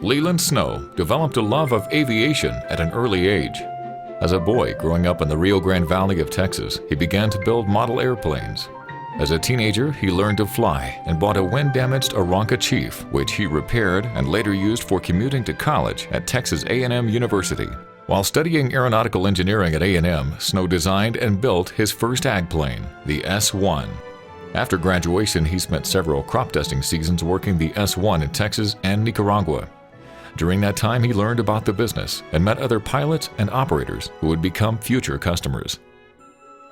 Leland Snow developed a love of aviation at an early age. As a boy growing up in the Rio Grande Valley of Texas, he began to build model airplanes. As a teenager, he learned to fly and bought a wind-damaged Aranca Chief, which he repaired and later used for commuting to college at Texas A&M University. While studying aeronautical engineering at A&M, Snow designed and built his first ag plane, the S-1. After graduation, he spent several crop dusting seasons working the S-1 in Texas and Nicaragua. During that time, he learned about the business and met other pilots and operators who would become future customers.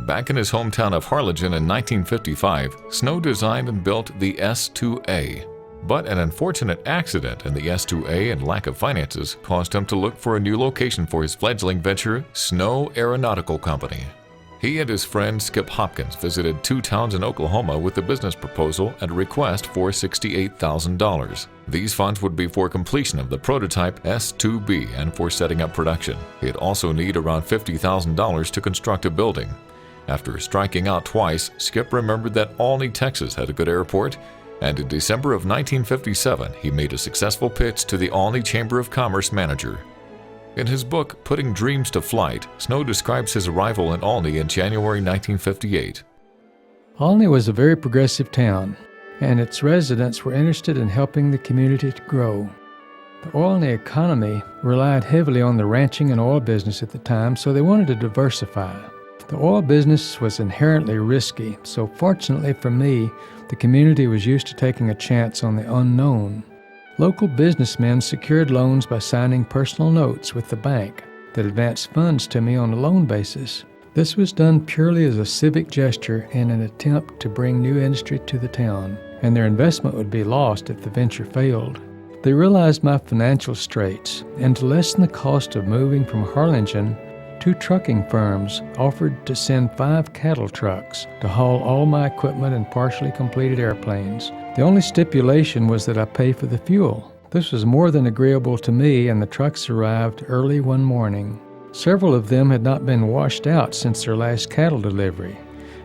Back in his hometown of Harlingen in 1955, Snow designed and built the S-2A. But an unfortunate accident in the S-2A and lack of finances caused him to look for a new location for his fledgling venture, Snow Aeronautical Company. He and his friend Skip Hopkins visited 2 towns in Oklahoma with a business proposal and a request for $68,000. These funds would be for completion of the prototype S-2B and for setting up production. He'd also need around $50,000 to construct a building. After striking out twice, Skip remembered that Olney, Texas had a good airport, and in December of 1957, he made a successful pitch to the Olney Chamber of Commerce manager. In his book, Putting Dreams to Flight, Snow describes his arrival in Olney in January 1958. Olney was a very progressive town, and its residents were interested in helping the community to grow. The Olney economy relied heavily on the ranching and oil business at the time, so they wanted to diversify. The oil business was inherently risky, so fortunately for me, the community was used to taking a chance on the unknown. Local businessmen secured loans by signing personal notes with the bank that advanced funds to me on a loan basis. This was done purely as a civic gesture in an attempt to bring new industry to the town, and their investment would be lost if the venture failed. They realized my financial straits, and to lessen the cost of moving from Harlingen, 2 trucking firms offered to send 5 cattle trucks to haul all my equipment and partially completed airplanes. The only stipulation was that I pay for the fuel. This was more than agreeable to me, and the trucks arrived early one morning. Several of them had not been washed out since their last cattle delivery,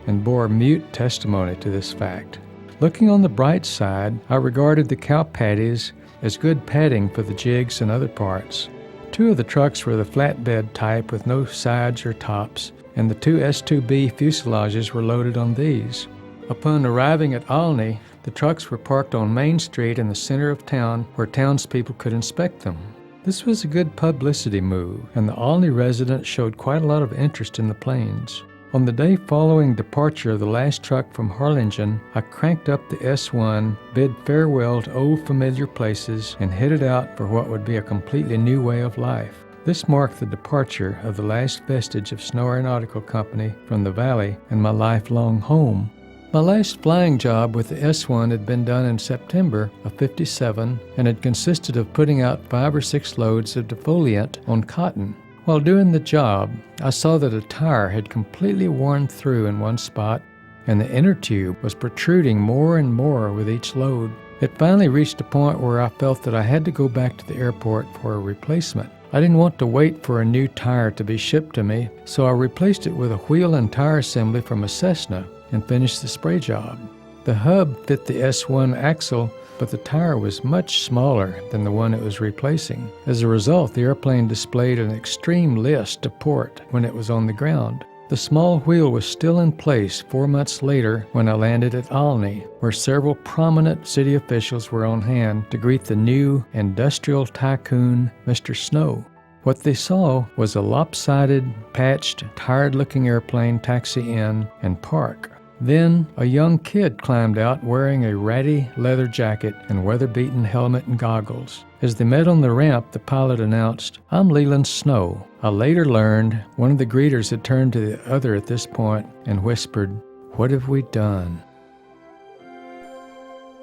and bore mute testimony to this fact. Looking on the bright side, I regarded the cow patties as good padding for the jigs and other parts. 2 of the trucks were the flatbed type with no sides or tops, and the 2 S-2B fuselages were loaded on these. Upon arriving at Olney, the trucks were parked on Main Street in the center of town where townspeople could inspect them. This was a good publicity move, and the Olney residents showed quite a lot of interest in the planes. On the day following departure of the last truck from Harlingen, I cranked up the S-1, bid farewell to old familiar places, and headed out for what would be a completely new way of life. This marked the departure of the last vestige of Snow Aeronautical Company from the valley and my lifelong home. My last flying job with the S-1 had been done in September of '57 and had consisted of putting out 5 or 6 loads of defoliant on cotton. While doing the job, I saw that a tire had completely worn through in one spot, and the inner tube was protruding more and more with each load. It finally reached a point where I felt that I had to go back to the airport for a replacement. I didn't want to wait for a new tire to be shipped to me, so I replaced it with a wheel and tire assembly from a Cessna and finished the spray job. The hub fit the S-1 axle, but the tire was much smaller than the one it was replacing. As a result, the airplane displayed an extreme list to port when it was on the ground. The small wheel was still in place 4 months later when I landed at Olney, where several prominent city officials were on hand to greet the new industrial tycoon, Mr. Snow. What they saw was a lopsided, patched, tired-looking airplane taxi in and park. Then a young kid climbed out wearing a ratty leather jacket and weather-beaten helmet and goggles. As they met on the ramp, the pilot announced, "I'm Leland Snow." I later learned one of the greeters had turned to the other at this point and whispered, "What have we done?"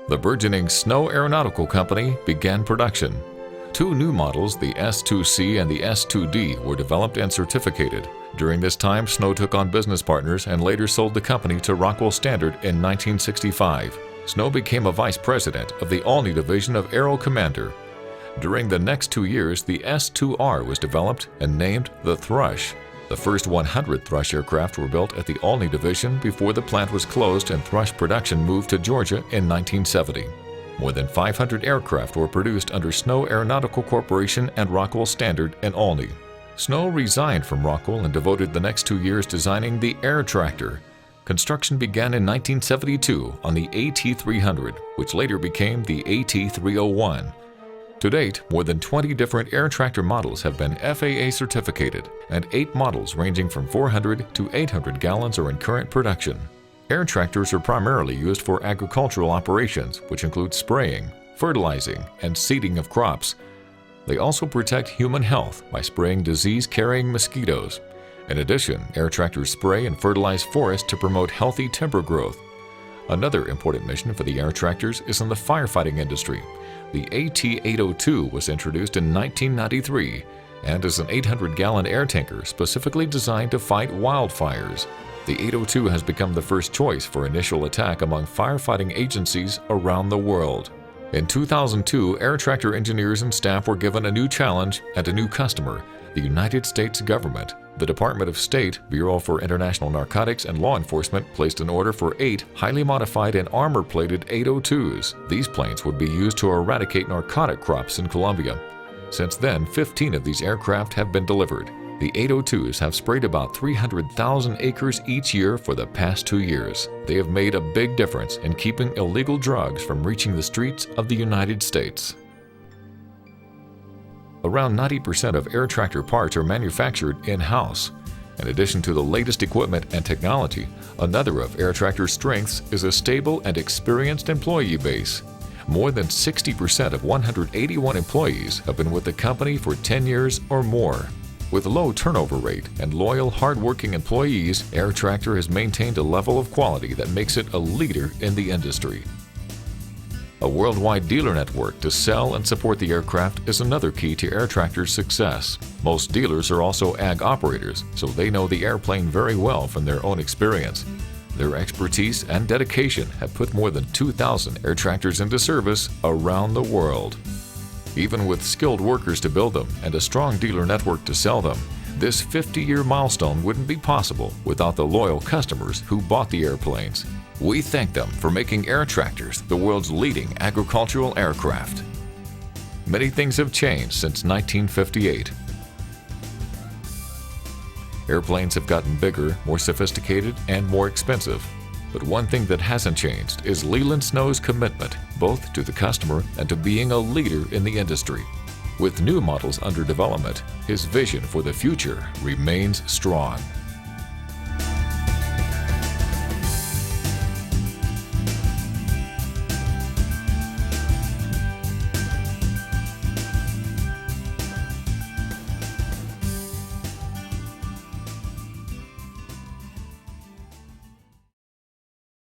The burgeoning Snow Aeronautical Company began production. 2 new models, the S-2C and the S-2D, were developed and certificated. During this time, Snow took on business partners and later sold the company to Rockwell Standard in 1965. Snow became a vice president of the Olney division of Aero Commander. During the next 2 years, the S-2R was developed and named the Thrush. The first 100 Thrush aircraft were built at the Olney Division before the plant was closed and Thrush production moved to Georgia in 1970. More than 500 aircraft were produced under Snow Aeronautical Corporation and Rockwell Standard in Olney. Snow resigned from Rockwell and devoted the next 2 years designing the Air Tractor. Construction began in 1972 on the AT-300, which later became the AT-301. To date, more than 20 different Air Tractor models have been FAA certificated, and 8 models ranging from 400 to 800 gallons are in current production. Air tractors are primarily used for agricultural operations, which include spraying, fertilizing, and seeding of crops. They also protect human health by spraying disease-carrying mosquitoes. In addition, air tractors spray and fertilize forests to promote healthy timber growth. Another important mission for the air tractors is in the firefighting industry. The AT-802 was introduced in 1993 and is an 800-gallon air tanker specifically designed to fight wildfires. The 802 has become the first choice for initial attack among firefighting agencies around the world. In 2002, air tractor engineers and staff were given a new challenge and a new customer, the United States government. The Department of State, Bureau for International Narcotics and Law Enforcement placed an order for 8 highly modified and armor-plated 802s. These planes would be used to eradicate narcotic crops in Colombia. Since then, 15 of these aircraft have been delivered. The 802s have sprayed about 300,000 acres each year for the past 2 years. They have made a big difference in keeping illegal drugs from reaching the streets of the United States. Around 90% of air tractor parts are manufactured in-house. In addition to the latest equipment and technology, another of air tractor's strengths is a stable and experienced employee base. More than 60% of 181 employees have been with the company for 10 years or more. With a low turnover rate and loyal, hard-working employees, Air Tractor has maintained a level of quality that makes it a leader in the industry. A worldwide dealer network to sell and support the aircraft is another key to Air Tractor's success. Most dealers are also ag operators, so they know the airplane very well from their own experience. Their expertise and dedication have put more than 2,000 air tractors into service around the world. Even with skilled workers to build them and a strong dealer network to sell them, this 50-year milestone wouldn't be possible without the loyal customers who bought the airplanes. We thank them for making air tractors the world's leading agricultural aircraft. Many things have changed since 1958. Airplanes have gotten bigger, more sophisticated, and more expensive. But one thing that hasn't changed is Leland Snow's commitment both to the customer and to being a leader in the industry. With new models under development, his vision for the future remains strong.